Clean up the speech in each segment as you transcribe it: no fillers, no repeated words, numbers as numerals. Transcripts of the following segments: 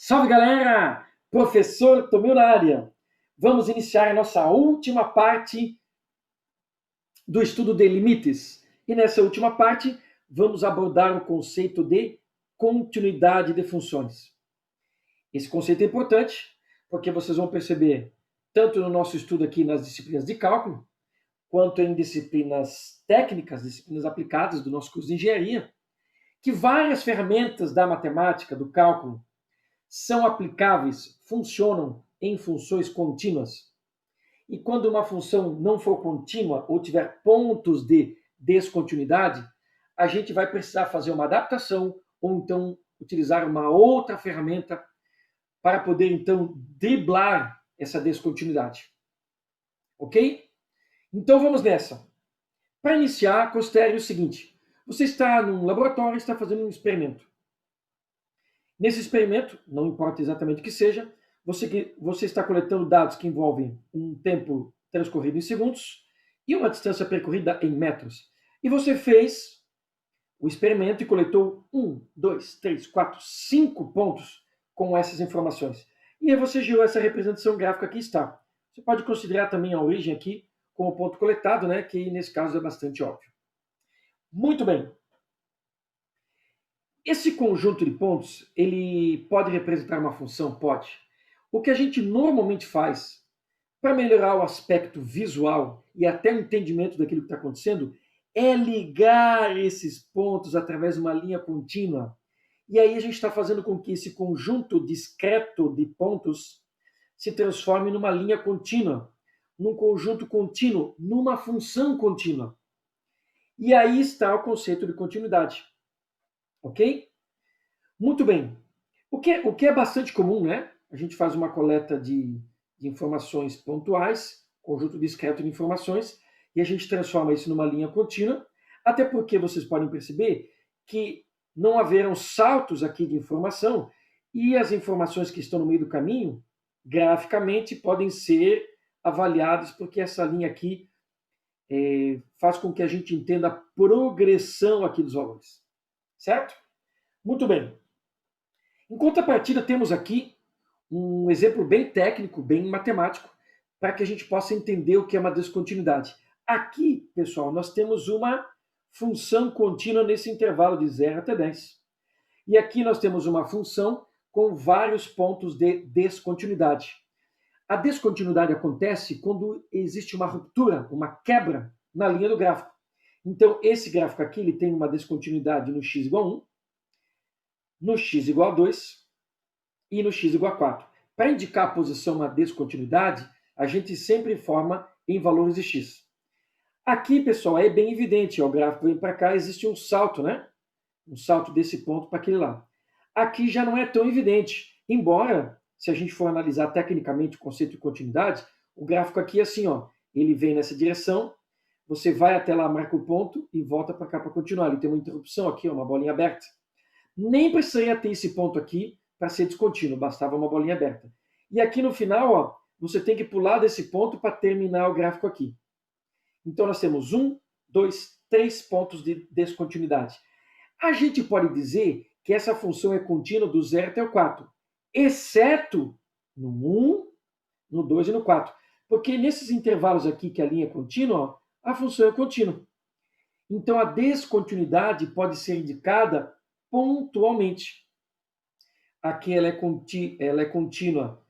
Salve galera! Professor Tomil na área. Vamos iniciar a nossa última parte do estudo de limites. E nessa última parte, vamos abordar o conceito de continuidade de funções. Esse conceito é importante porque vocês vão perceber, tanto no nosso estudo aqui nas disciplinas de cálculo, quanto em disciplinas técnicas, disciplinas aplicadas do nosso curso de engenharia, que várias ferramentas da matemática, do cálculo, são aplicáveis, funcionam em funções contínuas. E quando uma função não for contínua ou tiver pontos de descontinuidade, a gente vai precisar fazer uma adaptação ou então utilizar uma outra ferramenta para poder então driblar essa descontinuidade. Ok? Então vamos nessa. Para iniciar, considere o seguinte: você está num laboratório e está fazendo um experimento. Nesse experimento, não importa exatamente o que seja, você está coletando dados que envolvem um tempo transcorrido em segundos e uma distância percorrida em metros. E você fez o experimento e coletou 1, 2, 3, 4, 5 pontos com essas informações. E aí você gerou essa representação gráfica que está. Você pode considerar também a origem aqui como ponto coletado, né, que nesse caso é bastante óbvio. Muito bem. Esse conjunto de pontos, ele pode representar uma função? Pode. O que a gente normalmente faz para melhorar o aspecto visual e até o entendimento daquilo que está acontecendo é ligar esses pontos através de uma linha contínua. E aí a gente está fazendo com que esse conjunto discreto de pontos se transforme numa linha contínua, num conjunto contínuo, numa função contínua. E aí está o conceito de continuidade. Ok? Muito bem. O que é bastante comum, né? A gente faz uma coleta de informações pontuais, conjunto discreto de informações, e a gente transforma isso numa linha contínua, até porque vocês podem perceber que não haverão saltos aqui de informação, e as informações que estão no meio do caminho, graficamente, podem ser avaliadas, porque essa linha aqui faz com que a gente entenda a progressão aqui dos valores. Certo? Muito bem. Em contrapartida, temos aqui um exemplo bem técnico, bem matemático, para que a gente possa entender o que é uma descontinuidade. Aqui, pessoal, nós temos uma função contínua nesse intervalo de 0 até 10. E aqui nós temos uma função com vários pontos de descontinuidade. A descontinuidade acontece quando existe uma ruptura, uma quebra na linha do gráfico. Então, esse gráfico aqui ele tem uma descontinuidade no x igual a 1, no x igual a 2 e no x igual a 4. Para indicar a posição na descontinuidade, a gente sempre informa em valores de x. Aqui, pessoal, é bem evidente, ó, o gráfico vem para cá, existe um salto, né? Um salto desse ponto para aquele lá. Aqui já não é tão evidente, embora, se a gente for analisar tecnicamente o conceito de continuidade, o gráfico aqui é assim, ó, ele vem nessa direção, você vai até lá, marca o ponto e volta para cá para continuar. Ele tem uma interrupção aqui, ó, uma bolinha aberta. Nem precisaria ter esse ponto aqui para ser descontínuo, bastava uma bolinha aberta. E aqui no final, ó, você tem que pular desse ponto para terminar o gráfico aqui. Então nós temos 1, 2, 3 pontos de descontinuidade. A gente pode dizer que essa função é contínua do 0 até o 4, exceto no 1, no 2 e no 4. Porque nesses intervalos aqui que a linha é contínua, ó, a função é contínua. Então a descontinuidade pode ser indicada pontualmente. Aqui ela é contínua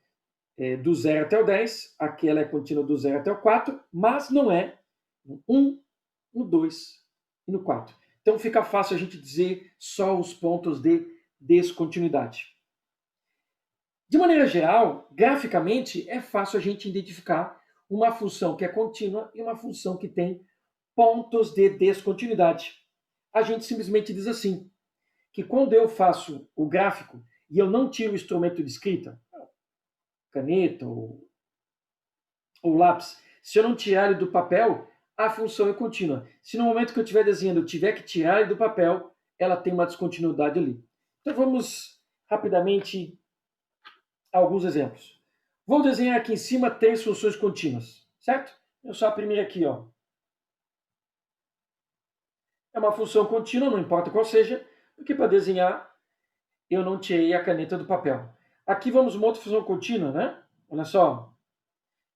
do 0 até o 10, aqui ela é contínua do 0 até o 4, mas não é no 1, no 2 e no 4. Então fica fácil a gente dizer só os pontos de descontinuidade. De maneira geral, graficamente, é fácil a gente identificar uma função que é contínua e uma função que tem pontos de descontinuidade. A gente simplesmente diz assim, que quando eu faço o gráfico e eu não tiro o instrumento de escrita, caneta ou lápis, se eu não tirar ele do papel, a função é contínua. Se no momento que eu estiver desenhando eu tiver que tirar ele do papel, ela tem uma descontinuidade ali. Então vamos rapidamente a alguns exemplos. Vou desenhar aqui em cima 3 funções contínuas, certo? Eu só a primeira aqui, ó. É uma função contínua, não importa qual seja, porque para desenhar eu não tirei a caneta do papel. Aqui vamos uma outra função contínua, né? Olha só.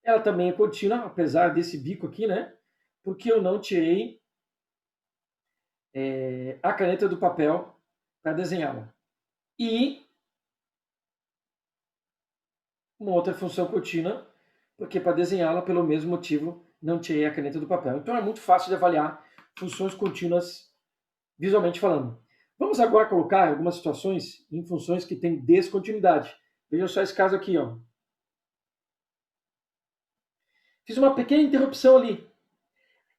Ela também é contínua, apesar desse bico aqui, né? Porque eu não tirei a caneta do papel para desenhá-la. E uma outra função contínua, porque para desenhá-la, pelo mesmo motivo, não tirei a caneta do papel. Então é muito fácil de avaliar funções contínuas visualmente falando. Vamos agora colocar algumas situações em funções que têm descontinuidade. Veja só esse caso aqui, ó. Fiz uma pequena interrupção ali.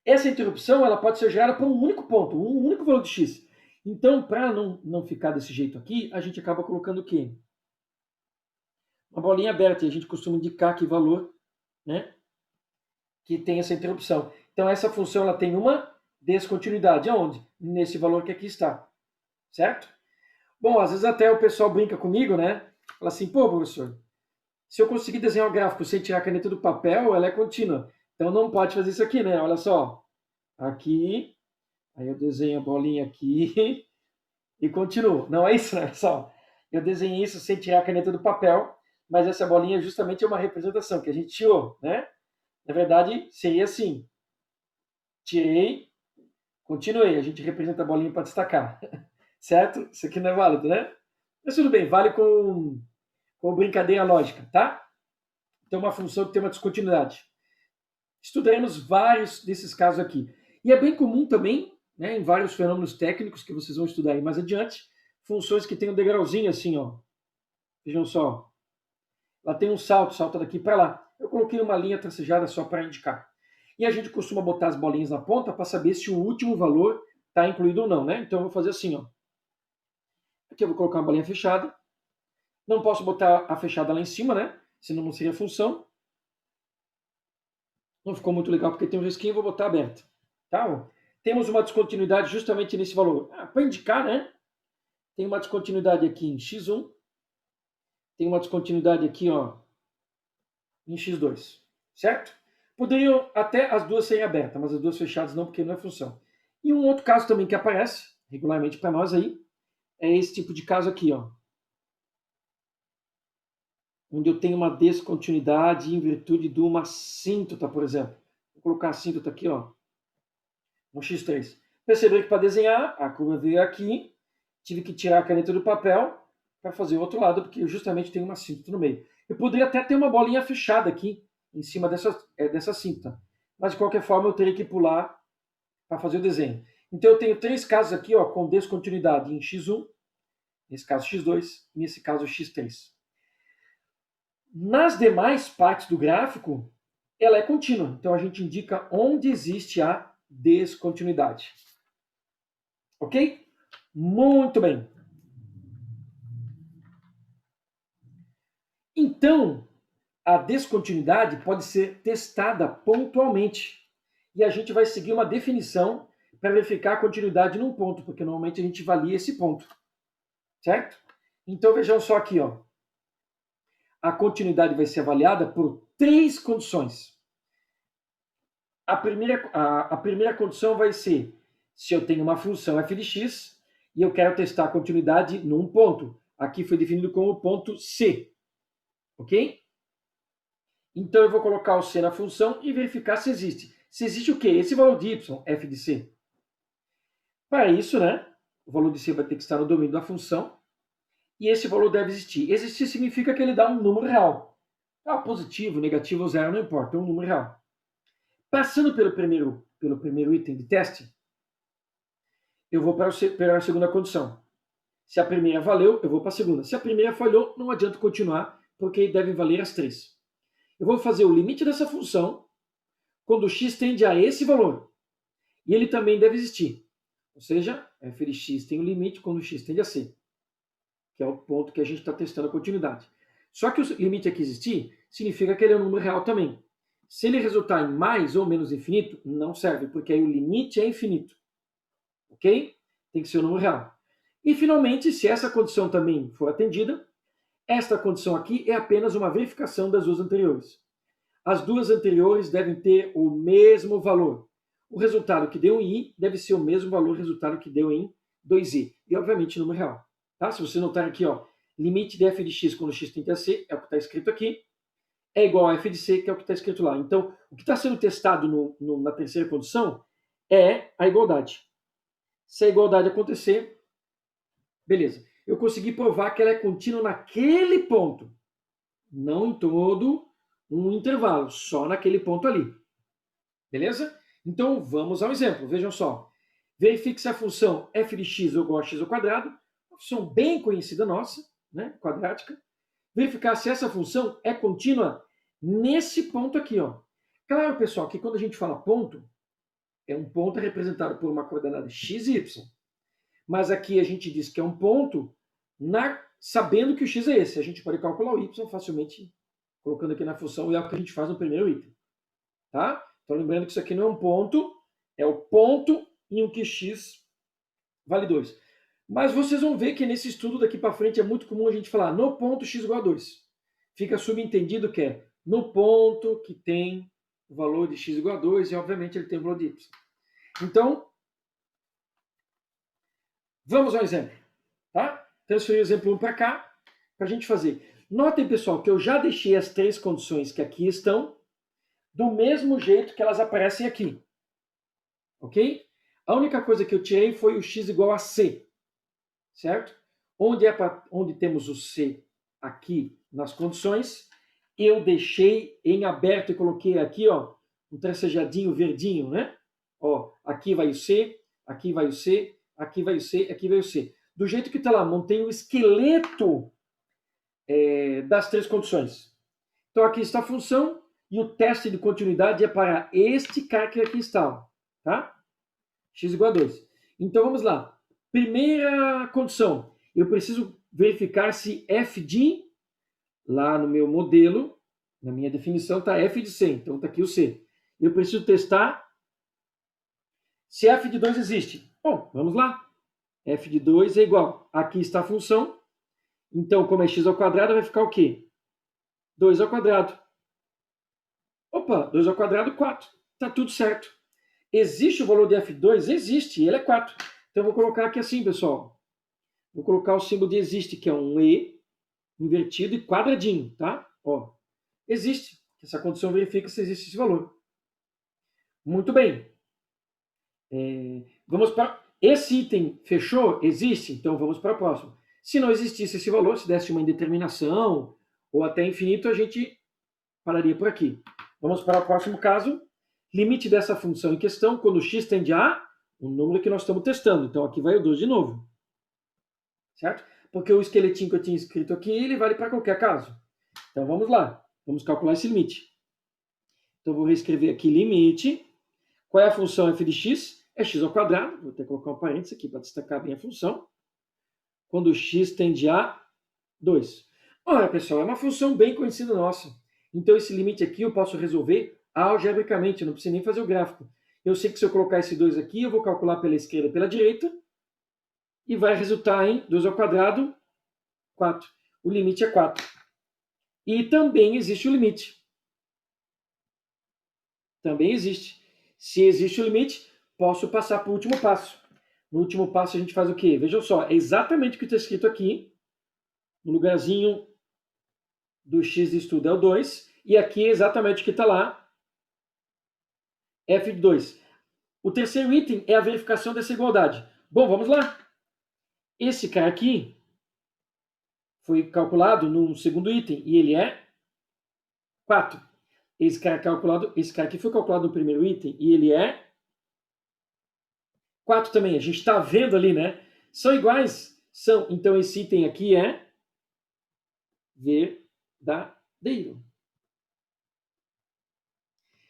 Essa interrupção ela pode ser gerada por um único ponto, um único valor de x. Então, para não ficar desse jeito aqui, a gente acaba colocando o quê? Uma bolinha aberta, e a gente costuma indicar que valor, né, que tem essa interrupção. Então, essa função ela tem uma descontinuidade. Aonde? Nesse valor que aqui está. Certo? Bom, às vezes até o pessoal brinca comigo, né? Fala assim, pô, professor, se eu conseguir desenhar o gráfico sem tirar a caneta do papel, ela é contínua. Então não pode fazer isso aqui, né? Olha só. Aqui, aí eu desenho a bolinha aqui e continuo. Não é isso, né, pessoal? Eu desenhei isso sem tirar a caneta do papel, mas essa bolinha justamente é uma representação que a gente tirou, né? Na verdade, seria assim. Tirei, continuei. A gente representa a bolinha para destacar. Certo? Isso aqui não é válido, né? Mas tudo bem, vale com brincadeira lógica, tá? Então, uma função que tem uma descontinuidade. Estudaremos vários desses casos aqui. E é bem comum também, né, em vários fenômenos técnicos que vocês vão estudar aí mais adiante, funções que têm um degrauzinho assim, ó. Vejam só. Ela tem um salto, salta daqui para lá. Eu coloquei uma linha tracejada só para indicar. E a gente costuma botar as bolinhas na ponta para saber se o último valor está incluído ou não, né? Então eu vou fazer assim, ó. Aqui eu vou colocar uma bolinha fechada. Não posso botar a fechada lá em cima, né? Senão não seria função. Não ficou muito legal porque tem um risquinho, vou botar aberta. Tá? Temos uma descontinuidade justamente nesse valor. Para indicar, né? Tem uma descontinuidade aqui em x1. Tem uma descontinuidade aqui, ó, em x2. Certo? Poderiam até as duas serem abertas, mas as duas fechadas não, porque não é função. E um outro caso também que aparece regularmente para nós aí é esse tipo de caso aqui, ó. Onde eu tenho uma descontinuidade em virtude de uma assíntota, por exemplo. Vou colocar a assíntota aqui, ó, no x3. Perceberam que para desenhar, a curva veio aqui, tive que tirar a caneta do papel para fazer o outro lado, porque eu justamente tenho uma assíntota no meio. Eu poderia até ter uma bolinha fechada aqui, em cima dessa assíntota. Mas, de qualquer forma, eu teria que pular para fazer o desenho. Então, eu tenho três casos aqui, ó, com descontinuidade em x1, nesse caso x2, e nesse caso x3. Nas demais partes do gráfico, ela é contínua. Então, a gente indica onde existe a descontinuidade. Ok? Muito bem. Então, a descontinuidade pode ser testada pontualmente. E a gente vai seguir uma definição para verificar a continuidade num ponto, porque normalmente a gente avalia esse ponto. Certo? Então, vejam só aqui, ó. A continuidade vai ser avaliada por três condições. A primeira condição vai ser se eu tenho uma função f de x e eu quero testar a continuidade num ponto. Aqui foi definido como ponto C. Ok? Então eu vou colocar o C na função e verificar se existe. Se existe o quê? Esse valor de y, f de c. Para isso, né, o valor de c vai ter que estar no domínio da função e esse valor deve existir. Existir significa que ele dá um número real. Positivo, negativo ou zero, não importa, é um número real. Passando pelo primeiro item de teste, eu vou para a segunda condição. Se a primeira valeu, eu vou para a segunda. Se a primeira falhou, não adianta continuar, porque devem valer as três. Eu vou fazer o limite dessa função quando x tende a esse valor. E ele também deve existir. Ou seja, f de x tem o limite quando x tende a c, que é o ponto que a gente está testando a continuidade. Só que o limite aqui existir significa que ele é um número real também. Se ele resultar em mais ou menos infinito, não serve, porque aí o limite é infinito. Ok? Tem que ser um número real. E, finalmente, se essa condição também for atendida, esta condição aqui é apenas uma verificação das duas anteriores. As duas anteriores devem ter o mesmo valor. O resultado que deu em i deve ser o mesmo valor do resultado que deu em 2i. E, obviamente, número real. Tá? Se você notar aqui, ó, limite de f de x quando x tende a c, é o que está escrito aqui, é igual a f de c, que é o que está escrito lá. Então, o que está sendo testado na terceira condição é a igualdade. Se a igualdade acontecer, beleza. Eu consegui provar que ela é contínua naquele ponto, não em todo um intervalo, só naquele ponto ali. Beleza? Então, vamos ao exemplo. Vejam só. Verifique se a função f de x é igual a x ao quadrado, uma função bem conhecida nossa, né, quadrática. Verificar se essa função é contínua nesse ponto aqui, ó. Claro, pessoal, que quando a gente fala ponto, é um ponto representado por uma coordenada x e y. Mas aqui a gente diz que é um ponto sabendo que o x é esse. A gente pode calcular o y facilmente colocando aqui na função, e é o que a gente faz no primeiro item. Tá? Então lembrando que isso aqui não é um ponto, é o ponto em que x vale 2. Mas vocês vão ver que nesse estudo daqui para frente é muito comum a gente falar no ponto x igual a 2. Fica subentendido que é no ponto que tem o valor de x igual a 2 e obviamente ele tem o valor de y. Então, vamos ao exemplo. Tá? Transferir o exemplo 1 para cá, para a gente fazer. Notem, pessoal, que eu já deixei as três condições que aqui estão do mesmo jeito que elas aparecem aqui. Ok? A única coisa que eu tirei foi o x igual a c. Certo? Onde temos o c aqui nas condições, eu deixei em aberto e coloquei aqui, ó, um tracejadinho verdinho, né? Ó, aqui vai o c, aqui vai o c, aqui vai o c, aqui vai o c. Do jeito que está lá, montei o esqueleto das três condições. Então aqui está a função e o teste de continuidade é para este cara que aqui está, tá? X igual a 2. Então vamos lá. Primeira condição, eu preciso verificar se f de, lá no meu modelo, na minha definição está f de c, então está aqui o c. Eu preciso testar se f de 2 existe. Bom, vamos lá. F de 2 é igual, aqui está a função, então como é x ao quadrado vai ficar o quê? 2 ao quadrado. Opa, 2 ao quadrado, 4. Está tudo certo. Existe o valor de f2? Existe, ele é 4. Então eu vou colocar aqui assim, pessoal. Vou colocar o símbolo de existe, que é um E invertido e quadradinho, tá? Ó, existe. Essa condição verifica se existe esse valor. Muito bem. Vamos para... Esse item fechou? Existe? Então vamos para o próximo. Se não existisse esse valor, se desse uma indeterminação ou até infinito, a gente pararia por aqui. Vamos para o próximo caso. Limite dessa função em questão, quando x tende a o número que nós estamos testando. Então aqui vai o 2 de novo. Certo? Porque o esqueletinho que eu tinha escrito aqui, ele vale para qualquer caso. Então vamos lá. Vamos calcular esse limite. Então eu vou reescrever aqui limite. Qual é a função f de x? É x ao quadrado. Vou até colocar um parênteses aqui para destacar bem a função. Quando x tende a 2. Ora, pessoal, é uma função bem conhecida nossa. Então esse limite aqui eu posso resolver algebricamente, eu não preciso nem fazer o gráfico. Eu sei que se eu colocar esse 2 aqui, eu vou calcular pela esquerda e pela direita, e vai resultar em 2 ao quadrado, 4. O limite é 4. E também existe o limite. Também existe. Se existe o limite, posso passar para o último passo. No último passo a gente faz o quê? Vejam só, é exatamente o que está escrito aqui. No lugarzinho do x de estudo é o 2. E aqui é exatamente o que está lá. F de 2. O terceiro item é a verificação dessa igualdade. Bom, vamos lá. Esse cara aqui foi calculado no segundo item e ele é 4. Esse cara aqui foi calculado no primeiro item e ele é 4 também. A gente está vendo ali, né? São iguais? São. Então esse item aqui é verdadeiro.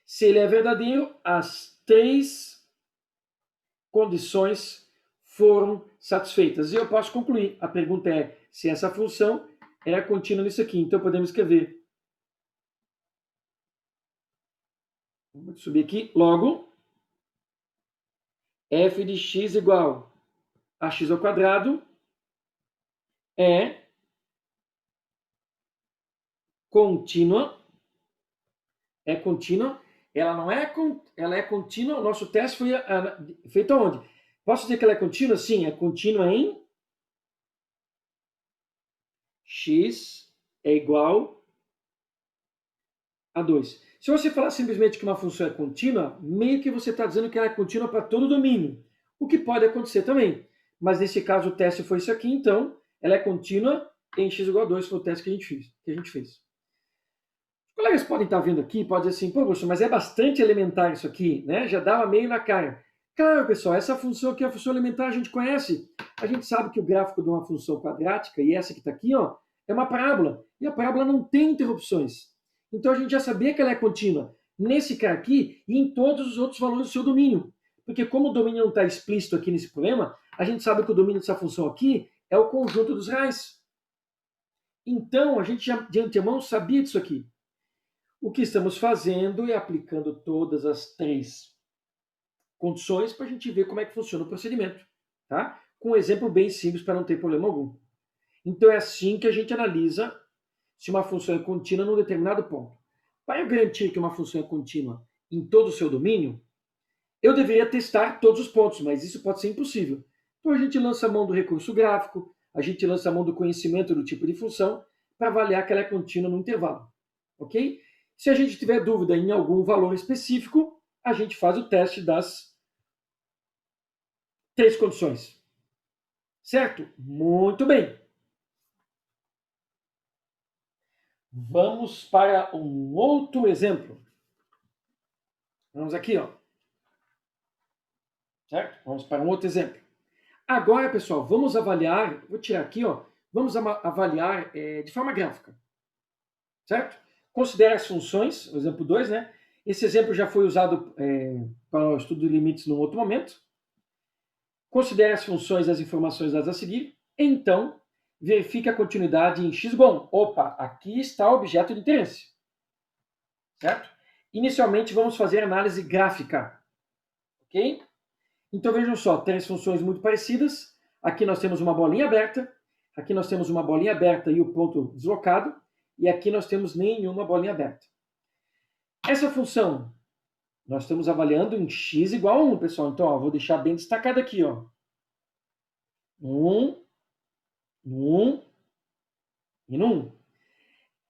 Se ele é verdadeiro, as três condições foram satisfeitas. E eu posso concluir. A pergunta é se essa função é contínua nisso aqui. Então podemos escrever. Vamos subir aqui. Logo, f de x igual a x ao quadrado é contínua. É contínua. Ela não é, ela é contínua. O nosso teste foi feito aonde? Posso dizer que ela é contínua? Sim, é contínua em x é igual a 2. Se você falar simplesmente que uma função é contínua, meio que você está dizendo que ela é contínua para todo o domínio, o que pode acontecer também. Mas nesse caso o teste foi isso aqui, então ela é contínua em x igual a 2, foi o teste que a gente fez. Os colegas podem estar vendo aqui, pode dizer assim, pô, professor, mas é bastante elementar isso aqui, né? Já dava meio na cara. Claro, pessoal, essa função aqui, a função elementar, a gente conhece. A gente sabe que o gráfico de uma função quadrática, e essa que está aqui, ó, é uma parábola. E a parábola não tem interrupções. Então a gente já sabia que ela é contínua nesse cara aqui e em todos os outros valores do seu domínio. Porque como o domínio não está explícito aqui nesse problema, a gente sabe que o domínio dessa função aqui é o conjunto dos reais. Então a gente já de antemão sabia disso aqui. O que estamos fazendo é aplicando todas as três condições para a gente ver como é que funciona o procedimento. Tá? Com um exemplo bem simples para não ter problema algum. Então é assim que a gente analisa se uma função é contínua num determinado ponto. Para eu garantir que uma função é contínua em todo o seu domínio, eu deveria testar todos os pontos, mas isso pode ser impossível. Então a gente lança a mão do recurso gráfico, a gente lança a mão do conhecimento do tipo de função para avaliar que ela é contínua no intervalo. Ok? Se a gente tiver dúvida em algum valor específico, a gente faz o teste das três condições. Certo? Muito bem. Vamos para um outro exemplo. Vamos aqui, ó. Certo? Vamos para um outro exemplo. Agora, pessoal, vamos avaliar, vou tirar aqui, ó, vamos avaliar de forma gráfica. Certo? Considere as funções, o exemplo 2, né? Esse exemplo já foi usado para o estudo de limites num outro momento. Considere as funções e as informações dadas a seguir. Então, verifique a continuidade em x igual a 1. Opa, aqui está o objeto de interesse. Certo? Inicialmente, vamos fazer análise gráfica. Ok? Então, vejam só, três funções muito parecidas. Aqui nós temos uma bolinha aberta. Aqui nós temos uma bolinha aberta e o ponto deslocado. E aqui nós temos nenhuma bolinha aberta. Essa função, nós estamos avaliando em x igual a 1, pessoal. Então, ó, vou deixar bem destacado aqui. Ó. 1 e no 1.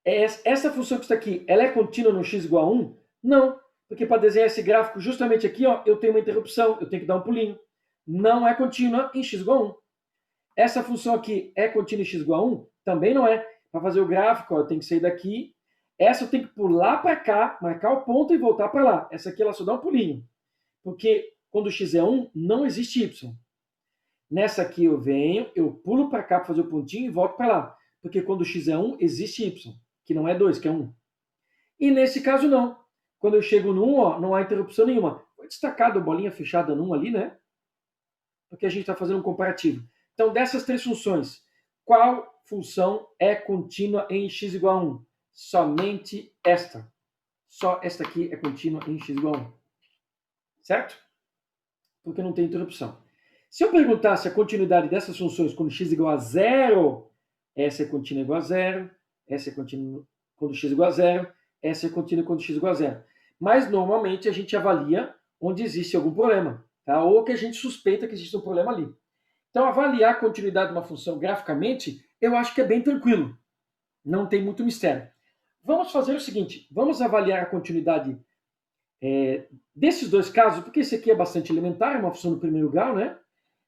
Essa função que está aqui, ela é contínua no x igual a 1? Não, porque para desenhar esse gráfico justamente aqui, ó, eu tenho uma interrupção, eu tenho que dar um pulinho. Não é contínua em x igual a 1. Essa função aqui é contínua em x igual a 1? Também não é. Para fazer o gráfico, ó, eu tenho que sair daqui. Essa eu tenho que pular para cá, marcar o ponto e voltar para lá. Essa aqui ela só dá um pulinho. Porque quando x é 1, não existe y. Nessa aqui eu venho, eu pulo para cá para fazer o pontinho e volto para lá. Porque quando x é 1, existe y, que não é 2, que é 1. E nesse caso não. Quando eu chego no 1, ó, não há interrupção nenhuma. Foi destacado a bolinha fechada no 1 ali, né? Porque a gente está fazendo um comparativo. Então, dessas três funções, qual função é contínua em x igual a 1? Somente esta. Só esta aqui é contínua em x igual a 1. Certo? Porque não tem interrupção. Se eu perguntasse a continuidade dessas funções quando x igual a 0, essa é contínua igual a 0, essa é contínua quando x igual a 0, essa é contínua quando x igual a 0. Mas, normalmente, a gente avalia onde existe algum problema, tá? Ou que a gente suspeita que existe um problema ali. Então, avaliar a continuidade de uma função graficamente, eu acho que é bem tranquilo. Não tem muito mistério. Vamos fazer o seguinte, vamos avaliar a continuidade desses dois casos, porque esse aqui é bastante elementar, é uma função do primeiro grau, né?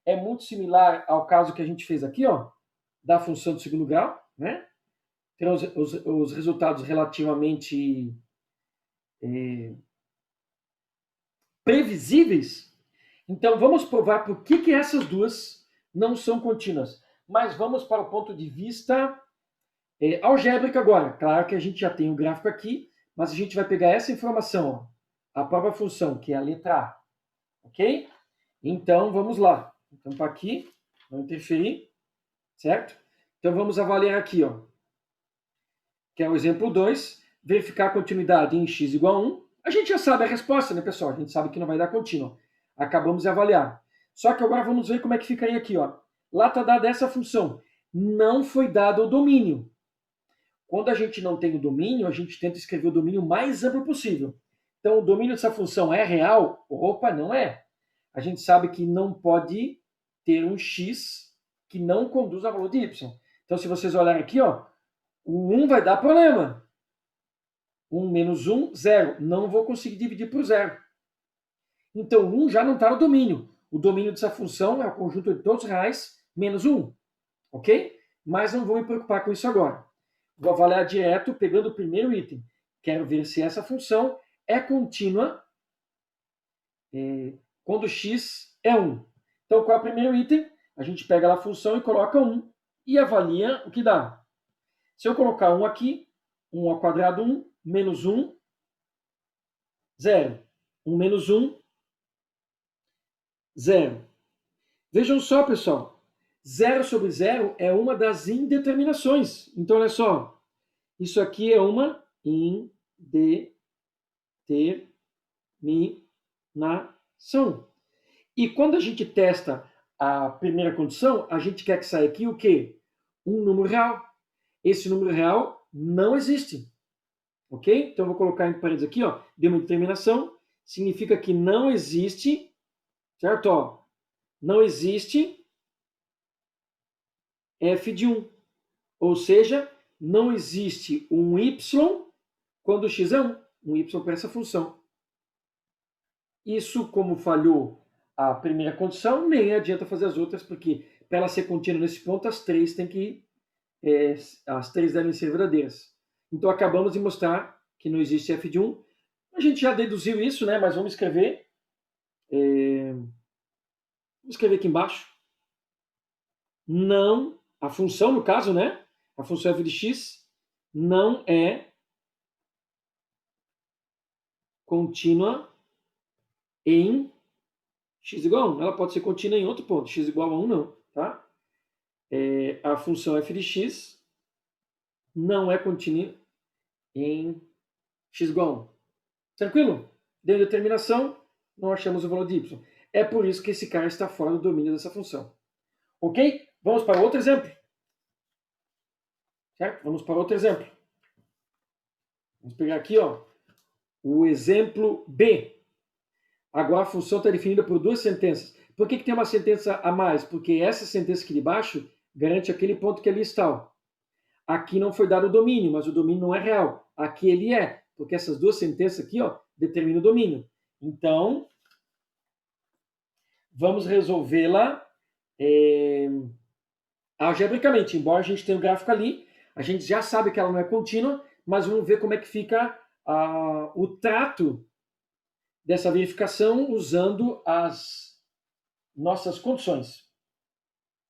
É muito similar ao caso que a gente fez aqui, ó, da função do segundo grau, né? Tem os resultados relativamente previsíveis. Então, vamos provar por que essas duas não são contínuas. Mas vamos para o ponto de vista algébrico agora. Claro que a gente já tem o gráfico aqui, mas a gente vai pegar essa informação, ó, a própria função, que é a letra A. Ok? Então, vamos lá. Então, para aqui, não interferir, certo? Então, vamos avaliar aqui, ó, que é o exemplo 2, verificar a continuidade em x igual a 1. A gente já sabe a resposta, né, pessoal? A gente sabe que não vai dar contínua. Acabamos de avaliar. Só que agora vamos ver como é que ficaria aqui, ó. Lá está dada essa função. Não foi dado o domínio. Quando a gente não tem o domínio, a gente tenta escrever o domínio mais amplo possível. Então, o domínio dessa função é real? Opa, não é. A gente sabe que não pode ter um x que não conduz a valor de y. Então, se vocês olharem aqui, ó, o 1 vai dar problema. 1 menos 1, 0. Não vou conseguir dividir por 0. Então, 1 já não está no domínio. O domínio dessa função é o conjunto de todos os reais menos 1. Ok? Mas não vou me preocupar com isso agora. Vou avaliar direto pegando o primeiro item. Quero ver se essa função é contínua quando x é 1. Então, qual é o primeiro item? A gente pega lá a função e coloca 1 e avalia o que dá. Se eu colocar 1 aqui, 1 ao quadrado 1, menos 1, 0. 1 menos 1, 0. Vejam só, pessoal. 0 sobre 0 é uma das indeterminações. Então, olha só. Isso aqui é uma indeterminação. E quando a gente testa a primeira condição, a gente quer que saia aqui o quê? Um número real. Esse número real não existe. Ok? Então, eu vou colocar entre parênteses aqui, ó, de uma determinação. Significa que não existe, certo? Ó, não existe f de 1. Ou seja, não existe um y quando x é 1. Um y para essa função. Isso, como falhou a primeira condição, nem adianta fazer as outras, porque para ela ser contínua nesse ponto, as três devem ser verdadeiras. Então, acabamos de mostrar que não existe f de 1. A gente já deduziu isso, né? Mas vamos escrever. Vamos escrever aqui embaixo. Não, a função, no caso, né? A função f de x não é contínua em x igual a 1. Ela pode ser contínua em outro ponto. X igual a 1 não, tá? A função f de x não é contínua em x igual a 1. Tranquilo? Deu determinação, não achamos o valor de y. É por isso que esse cara está fora do domínio dessa função. Ok? Vamos para outro exemplo. Certo? Vamos para outro exemplo. Vamos pegar aqui, ó, o exemplo B. Agora a função está definida por duas sentenças. Por que tem uma sentença a mais? Porque essa sentença aqui de baixo garante aquele ponto que ali está. Ó. Aqui não foi dado o domínio, mas o domínio não é real. Aqui ele é, porque essas duas sentenças aqui, ó, determinam o domínio. Então, vamos resolvê-la algebricamente. Embora a gente tenha o gráfico ali, a gente já sabe que ela não é contínua, mas vamos ver como é que fica o trato dessa verificação usando as nossas condições.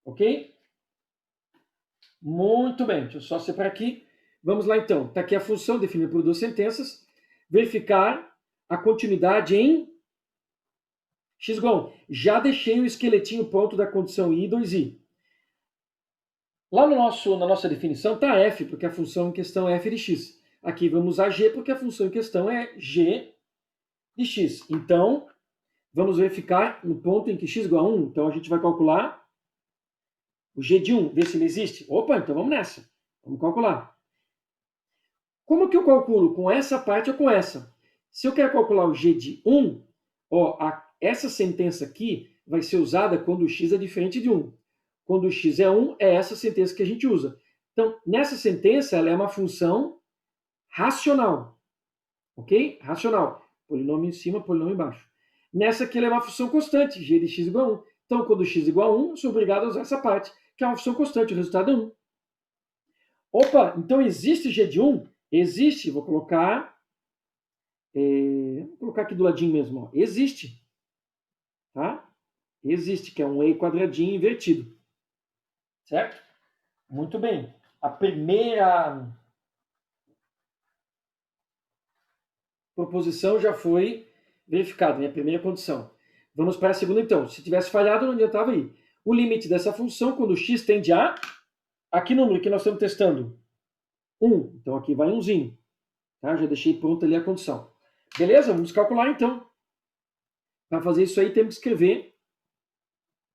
Ok? Muito bem, deixa eu só separar aqui. Vamos lá então. Está aqui a função definida por duas sentenças. Verificar a continuidade em x igual a 1. Já deixei o esqueletinho pronto da condição i e 2i. Lá na nossa definição está f, porque a função em questão é f de x. Aqui vamos usar g, porque a função em questão é g de x. Então, vamos verificar no ponto em que x igual a 1. Então, a gente vai calcular o g de 1, ver se ele existe. Opa, então vamos nessa. Vamos calcular. Como que eu calculo? Com essa parte ou com essa? Se eu quero calcular o g de 1, ó, essa sentença aqui vai ser usada quando o x é diferente de 1. Quando o x é 1, é essa sentença que a gente usa. Então, nessa sentença, ela é uma função racional. Ok? Racional. Polinômio em cima, polinômio embaixo. Nessa aqui, ela é uma função constante, g de x igual a 1. Então, quando x igual a 1, eu sou obrigado a usar essa parte, que é uma função constante, o resultado é 1. Opa, então existe g de 1? Existe, vou colocar aqui do ladinho mesmo, ó. Existe, tá? Existe, que é um e quadradinho invertido, certo? Muito bem. A primeira proposição já foi verificada, né? A primeira condição. Vamos para a segunda então. Se tivesse falhado, não adiantava aí. O limite dessa função, quando x tende a... Que número que nós estamos testando? 1. Então aqui vai 1zinho. Tá? Já deixei pronto ali a condição. Beleza? Vamos calcular então. Para fazer isso aí, temos que escrever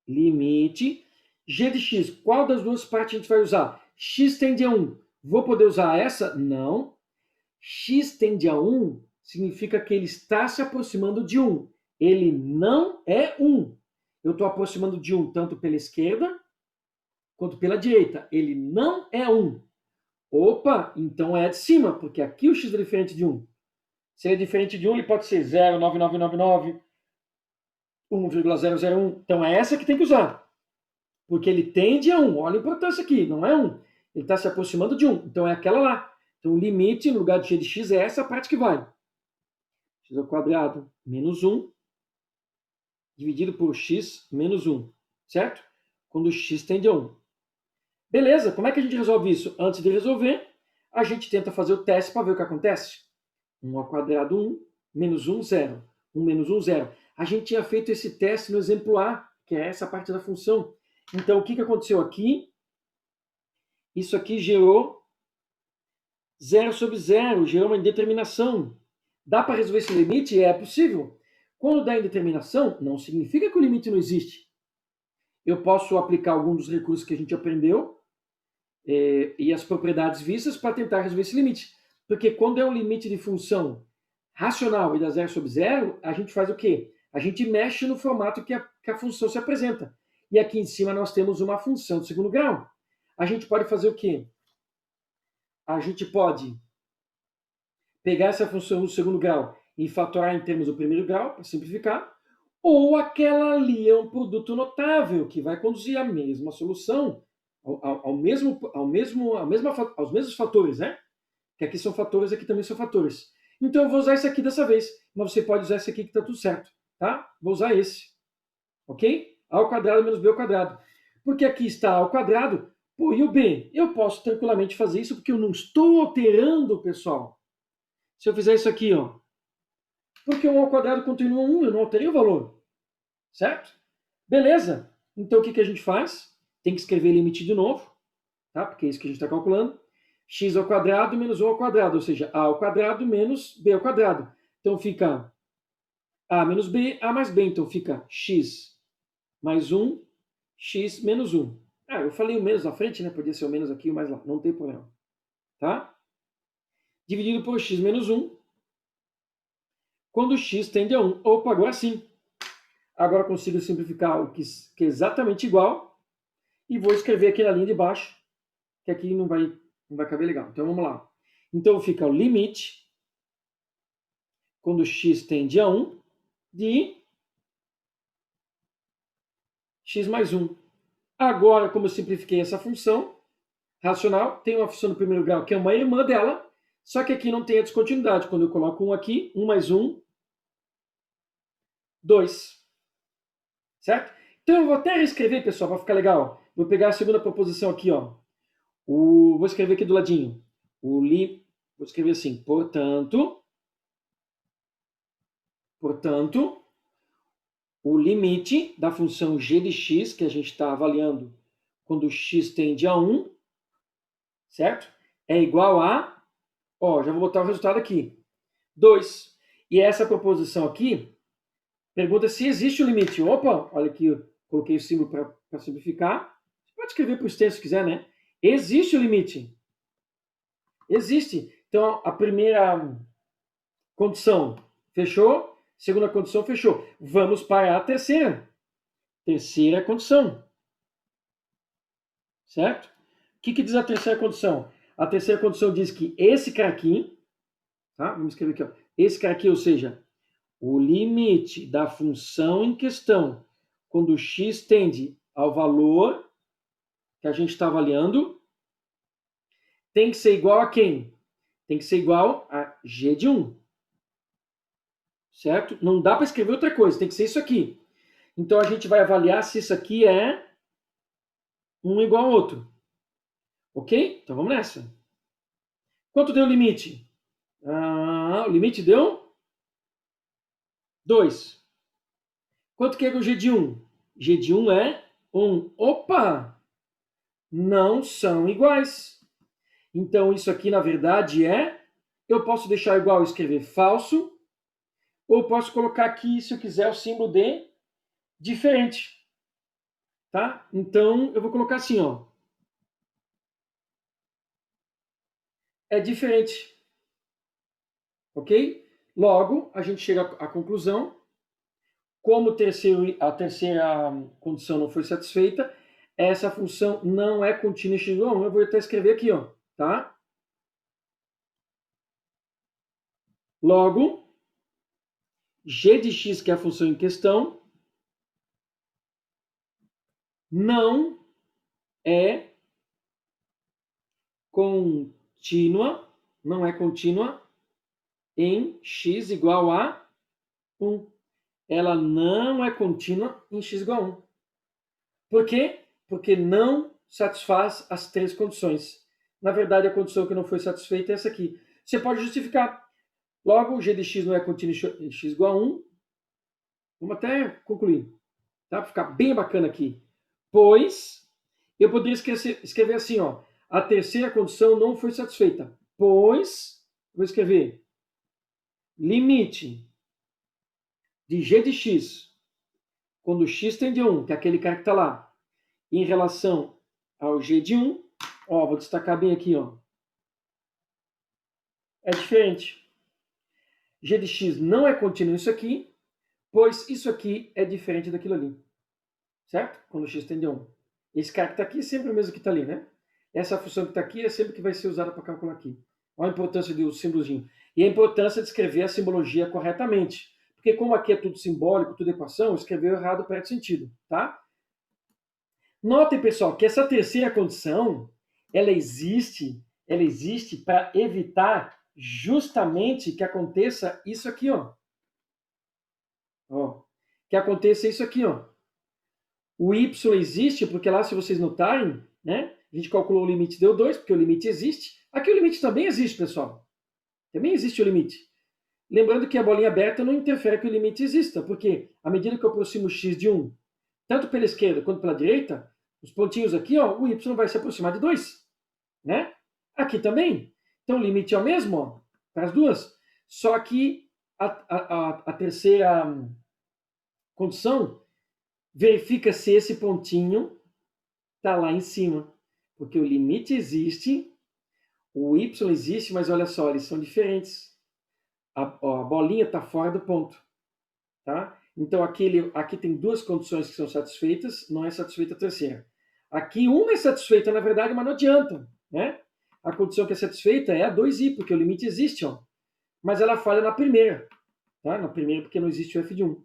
limite g de x. Qual das duas partes a gente vai usar? X tende a 1. Vou poder usar essa? Não. X tende a 1 significa que ele está se aproximando de 1. Ele não é 1. Eu estou aproximando de 1 tanto pela esquerda quanto pela direita. Ele não é 1. Opa, então é de cima, porque aqui o x é diferente de 1. Se ele é diferente de 1, ele pode ser 0,9999, 1,001. Então é essa que tem que usar, porque ele tende a 1. Olha a importância aqui, não é 1. Ele está se aproximando de 1, então é aquela lá. Então o limite no lugar de g de x é essa parte que vai. X ao quadrado menos 1, dividido por x menos 1, certo? Quando x tende a 1. Beleza, como é que a gente resolve isso? Antes de resolver, a gente tenta fazer o teste para ver o que acontece. 1 ao quadrado, 1, menos 1, 0. 1 menos 1, 0. A gente tinha feito esse teste no exemplo A, que é essa parte da função. Então, o que aconteceu aqui? Isso aqui gerou 0 sobre 0, gerou uma indeterminação. Dá para resolver esse limite? É possível. Quando dá indeterminação, não significa que o limite não existe. Eu posso aplicar algum dos recursos que a gente aprendeu e as propriedades vistas para tentar resolver esse limite. Porque quando é um limite de função racional e dá 0 sobre 0, a gente faz o quê? A gente mexe no formato que a função se apresenta. E aqui em cima nós temos uma função de segundo grau. A gente pode fazer o quê? A gente pode pegar essa função do segundo grau e fatorar em termos do primeiro grau, para simplificar, ou aquela ali é um produto notável, que vai conduzir à mesma solução, aos mesmos fatores, né? Que aqui são fatores, aqui também são fatores. Então eu vou usar esse aqui dessa vez, mas você pode usar esse aqui que está tudo certo, tá? Vou usar esse, ok? A ao quadrado menos b ao quadrado. Porque aqui está a ao quadrado, pô, e o b? Eu posso tranquilamente fazer isso porque eu não estou alterando, pessoal. Se eu fizer isso aqui, ó, porque o 1 ao quadrado continua 1, eu não alterei o valor, certo? Beleza. Então o que a gente faz? Tem que escrever limite de novo, tá? Porque é isso que a gente está calculando. X ao quadrado menos 1 ao quadrado, ou seja, a ao quadrado menos b ao quadrado. Então fica a menos b, a mais b. Então fica x mais 1, x menos 1. Ah, eu falei o menos na frente, né? Podia ser o menos aqui ou mais lá, não tem problema. Tá? Dividido por x menos 1, quando x tende a 1. Opa, agora sim. Agora consigo simplificar o que é exatamente igual e vou escrever aqui na linha de baixo, que aqui não vai caber legal. Então vamos lá. Então fica o limite, quando x tende a 1, de x mais 1. Agora, como eu simplifiquei essa função racional, tem uma função no primeiro grau que é uma irmã dela, só que aqui não tem a descontinuidade. Quando eu coloco 1 aqui, 1 mais 1, 2. Certo? Então eu vou até reescrever, pessoal, para ficar legal. Vou pegar a segunda proposição aqui, ó. Vou escrever aqui do ladinho. Vou escrever assim, portanto, o limite da função g de x, que a gente está avaliando quando x tende a 1, certo? É igual a, ó, já vou botar o resultado aqui, 2. E essa proposição aqui pergunta se existe o limite. Opa, olha aqui, eu coloquei o símbolo para simplificar. Você pode escrever por extenso se quiser, né? Existe o limite. Existe. Então, a primeira condição fechou, segunda condição fechou. Vamos para a terceira. Terceira condição. Certo? O que diz a terceira condição? A terceira condição diz que esse cara aqui, tá? Vamos escrever aqui, ó. Esse cara aqui, ou seja, o limite da função em questão, quando x tende ao valor que a gente está avaliando, tem que ser igual a quem? Tem que ser igual a g de 1. Certo? Não dá para escrever outra coisa, tem que ser isso aqui. Então a gente vai avaliar se isso aqui é um igual ao outro. Ok? Então vamos nessa. Quanto deu o limite? O limite deu 2. Quanto que é o g de 1? G de 1 é 1. Opa! Não são iguais. Então isso aqui, na verdade, eu posso deixar igual e escrever falso, ou posso colocar aqui, se eu quiser, o símbolo de diferente. Tá? Então, eu vou colocar assim, ó. É diferente. Ok? Logo, a gente chega à conclusão, como a terceira condição não foi satisfeita, essa função não é contínua em x igual a 1. Eu vou até escrever aqui, ó, tá? Logo, g de x, que é a função em questão, não é contínua, em x igual a 1. Ela não é contínua em x igual a 1. Por quê? Porque não satisfaz as três condições. Na verdade, a condição que não foi satisfeita é essa aqui. Você pode justificar. Logo, g de x não é contínuo em x igual a 1. Vamos até concluir, tá? Para ficar bem bacana aqui. Pois, eu poderia escrever assim, ó. A terceira condição não foi satisfeita. Pois, vou escrever limite de g de x, quando x tende a 1, que é aquele cara que está lá, em relação ao g de 1, ó, vou destacar bem aqui, ó. É diferente. G de x não é contínuo isso aqui, pois isso aqui é diferente daquilo ali. Certo? Quando x tende a 1. Esse cara que está aqui é sempre o mesmo que está ali, né? Essa função que está aqui é sempre que vai ser usada para calcular aqui. Olha a importância do símbolozinho. E a importância de escrever a simbologia corretamente. Porque como aqui é tudo simbólico, tudo equação, escreveu errado perde sentido, tá? Notem, pessoal, que essa terceira condição, ela existe para evitar justamente que aconteça isso aqui, ó. Ó. Que aconteça isso aqui, ó. O y existe porque lá, se vocês notarem, né? A gente calculou o limite, deu 2, porque o limite existe. Aqui o limite também existe, pessoal. Também existe o limite. Lembrando que a bolinha aberta não interfere que o limite exista, porque à medida que eu aproximo x de 1, tanto pela esquerda quanto pela direita, os pontinhos aqui, ó, o y vai se aproximar de 2. Né? Aqui também. Então o limite é o mesmo, ó, para as duas. Só que a terceira condição verifica se esse pontinho está lá em cima. Porque o limite existe, o y existe, mas olha só, eles são diferentes. A bolinha está fora do ponto. Tá? Então aqui tem duas condições que são satisfeitas, não é satisfeita a terceira. Aqui uma é satisfeita, na verdade, mas não adianta. Né? A condição que é satisfeita é a 2i, porque o limite existe. Ó. Mas ela falha na primeira. Tá? Na primeira porque não existe o f de 1.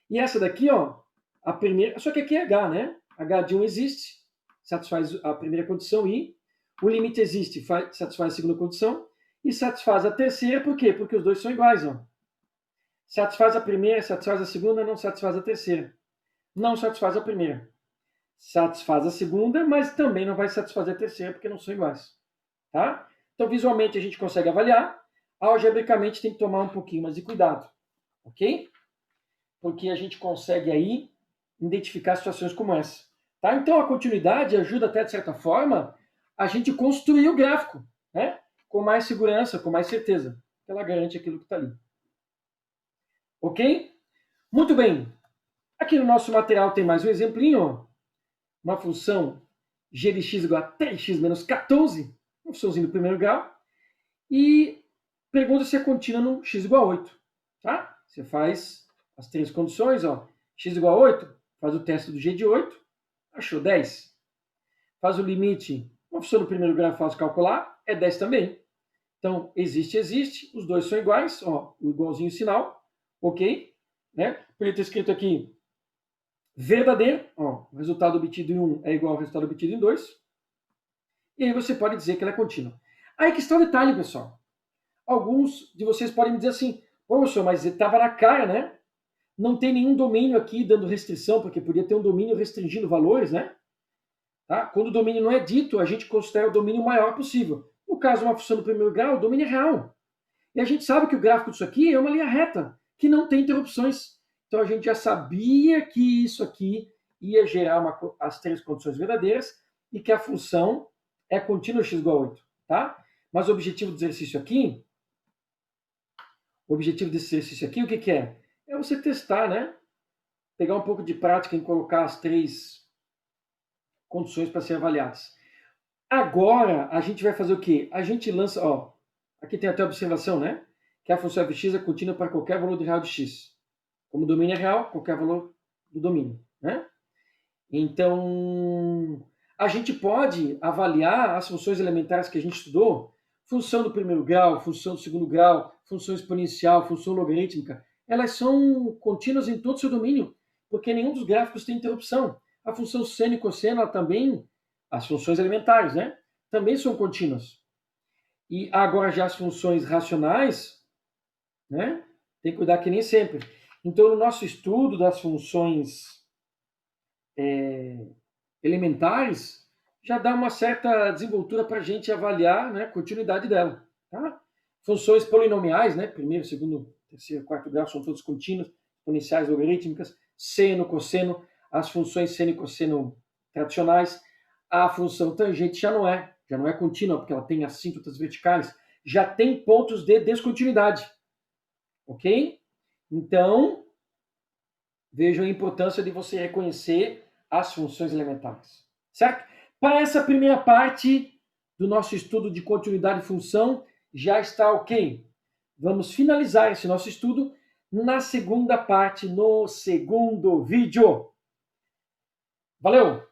E essa daqui, ó, a primeira, só que aqui é h, né? h de 1 existe, satisfaz a primeira condição e o limite existe, satisfaz a segunda condição e satisfaz a terceira, por quê? Porque os dois são iguais, ó. Satisfaz a primeira, satisfaz a segunda, não satisfaz a terceira. Não satisfaz a primeira. Satisfaz a segunda, mas também não vai satisfazer a terceira, porque não são iguais. Tá? Então, visualmente a gente consegue avaliar, algebricamente tem que tomar um pouquinho mais de cuidado. Ok? Porque a gente consegue aí identificar situações como essa. Tá? Então, a continuidade ajuda até, de certa forma, a gente construir o gráfico, né? Com mais segurança, com mais certeza. Ela garante aquilo que está ali. Ok? Muito bem. Aqui no nosso material tem mais um exemplinho. Ó. Uma função g de x igual a 3x menos 14. Uma funçãozinha do primeiro grau. E pergunta se é contínua no x igual a 8. Tá? Você faz as três condições. Ó. X igual a 8. Faz o teste do g de 8. Achou 10. Faz o limite. Uma função do primeiro grau fácil calcular. É 10 também. Então, existe. Os dois são iguais. Ó, o igualzinho o sinal. Ok? Né? Poderia ter escrito aqui verdadeiro. Ó, o resultado obtido em 1 é igual ao resultado obtido em 2. E aí você pode dizer que ela é contínua. Aí que está o detalhe, pessoal. Alguns de vocês podem me dizer assim, pô, professor, mas estava na cara, né? Não tem nenhum domínio aqui dando restrição, porque podia ter um domínio restringindo valores, né? Tá? Quando o domínio não é dito, a gente considera o domínio maior possível. No caso de uma função do primeiro grau, o domínio é real. E a gente sabe que o gráfico disso aqui é uma linha reta, que não tem interrupções. Então a gente já sabia que isso aqui ia gerar as três condições verdadeiras e que a função é contínua x igual a 8. Tá? Mas o objetivo do exercício aqui, o que é? É você testar, né? Pegar um pouco de prática em colocar as três condições para serem avaliadas. Agora, a gente vai fazer o quê? A gente lança, ó, aqui tem até a observação, né? Que a função fx é contínua para qualquer valor real de x. Como o domínio é real, qualquer valor do domínio, né? Então, a gente pode avaliar as funções elementares que a gente estudou, função do primeiro grau, função do segundo grau, função exponencial, função logarítmica, elas são contínuas em todo o seu domínio, porque nenhum dos gráficos tem interrupção. A função seno e cosseno, ela também, as funções elementares, né? Também são contínuas. E agora já as funções racionais, né? Tem que cuidar que nem sempre. Então, no nosso estudo das funções elementares, já dá uma certa desenvoltura para a gente avaliar, né, a continuidade dela. Tá? Funções polinomiais, né, primeiro, segundo, terceiro, quarto grau, são todas contínuas, exponenciais, logarítmicas, seno, cosseno, as funções seno e cosseno tradicionais. A função tangente já não é contínua, porque ela tem assíntotas verticais, já tem pontos de descontinuidade. Ok? Então, vejam a importância de você reconhecer as funções elementares. Certo? Para essa primeira parte do nosso estudo de continuidade e função, já está ok. Vamos finalizar esse nosso estudo na segunda parte, no segundo vídeo. Valeu!